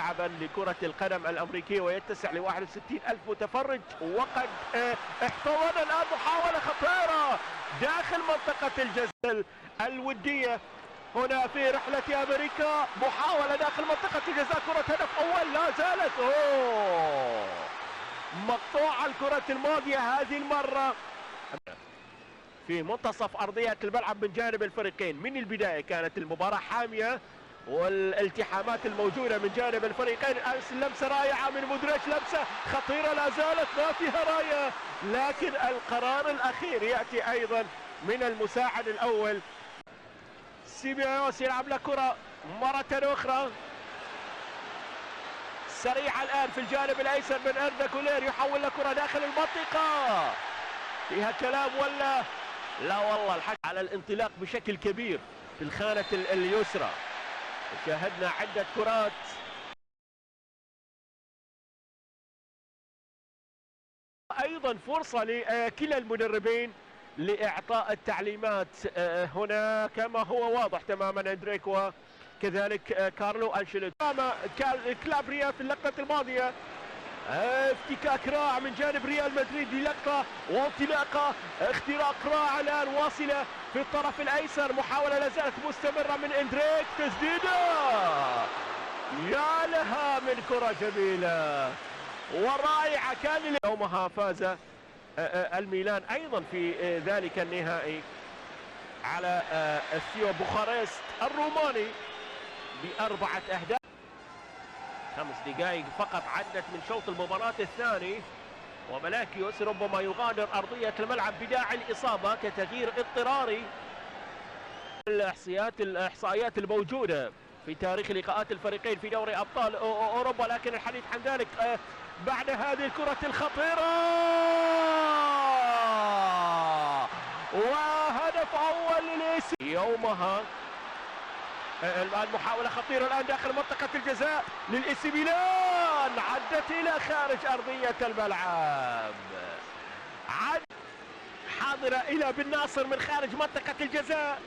لعبا لكرة القدم الأمريكية ويتسع ل 61,000 متفرج. وقد احتضن الآن محاولة خطيرة داخل منطقة الجزاء الودية هنا في رحلة أمريكا. محاولة داخل منطقة الجزاء، كرة هدف أول لا زالت مقطوعة الكرة الماضية هذه المرة في منتصف أرضية الملعب من جانب الفريقين. من البداية كانت المباراة حامية والالتحامات الموجودة من جانب الفريقين. لمسة رائعة من مودريتش، لمسة خطيرة لا زالت ما فيها راية، لكن القرار الأخير يأتي أيضا من المساعد الأول. سيبايوس يلعب له كرة مرة أخرى سريعة الآن في الجانب الأيسر من أردا كولير، يحول له كرة داخل المنطقة. فيها كلام ولا لا؟ والله الحكم على الانطلاق بشكل كبير في الخانة اليسرى. شاهدنا عدة كرات ايضا فرصة لكلا المدربين لاعطاء التعليمات هنا كما هو واضح تماما. اندريك وكذلك كارلو انشيلوتي. كلابريا في اللقطة الماضية افتكاك رائع من جانب ريال مدريد للقطة وانطلاقة، اختراق رائع الان واصلة في الطرف الايسر. محاولة لا زالت مستمرة من اندريك، تسديدة يا لها من كرة جميلة ورائعة. كان يومها فاز الميلان ايضا في ذلك النهائي على ستيوا بوخارست الروماني ب4 أهداف. 5 دقائق فقط عدت من شوط المباراة الثاني، وملاكيوس ربما يغادر أرضية الملعب بداعي الإصابة كتغيير اضطراري. الإحصائيات الموجودة في تاريخ لقاءات الفريقين في دوري أبطال أوروبا، لكن الحديث عن ذلك بعد هذه الكرة الخطيرة. وهدف أول للإيسي يومها. الآن محاولة خطيرة الآن داخل منطقة الجزاء للإيسي ميلان، عدت إلى خارج أرضية الملعب. حاضرة إلى بن ناصر من خارج منطقة الجزاء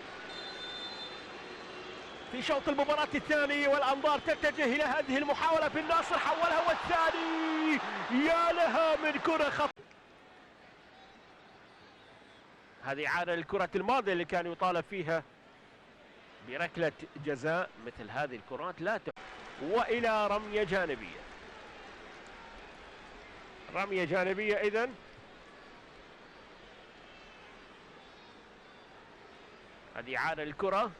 في شوط المباراة الثاني، والأنظار تتجه إلى هذه المحاولة. بن ناصر حولها والثاني، يا لها من كرة خطيرة. هذه عادة للكرة الماضية اللي كان يطالب فيها بركلة جزاء. مثل هذه الكرات لا وإلى رمية جانبية. رمية جانبية إذن. هذه عادة للكرة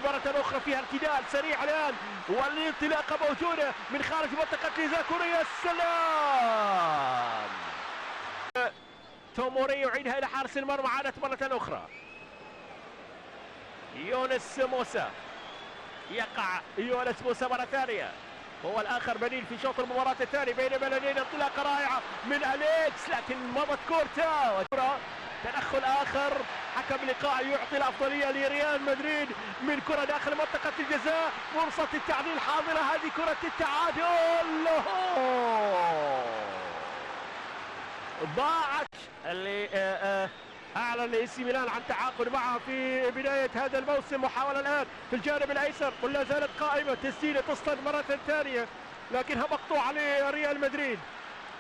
مرة أخرى فيها ارتداد سريع الآن، والانطلاقة موجودة من خارج منطقة الجزاء. كرة يا سلام. توموري يعيدها إلى حارس المرمى، عادت مرة أخرى. يونس موسى، يقع يونس موسى مرة ثانية، هو الآخر بديل في شوط المباراة الثاني. بينما لدينا انطلاقة رائعة من أليكس، لكن مضت كورتا. تدخل آخر، حكم اللقاء يعطي الأفضلية لريال مدريد من كرة داخل منطقة الجزاء. فرصة التعديل حاضرة، هذه كرة التعادل ضاعت. اللي أعلن الإيسي ميلان عن تعاقد معها في بداية هذا الموسم. محاولة الآن في الجانب الأيسر ولا زالت قائمة، تسديدة تصطد مرة ثانية لكنها مقطوعة لريال مدريد.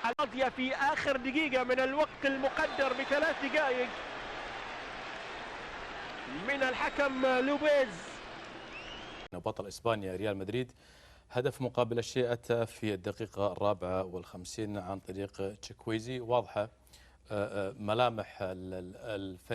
الماضية في آخر دقيقة من الوقت المقدر ب3 دقائق من الحكم لوبيز. بطل إسبانيا ريال مدريد هدف مقابل الشيء أتى في الدقيقة 54 عن طريق تشيكويزي. واضحة ملامح الفريق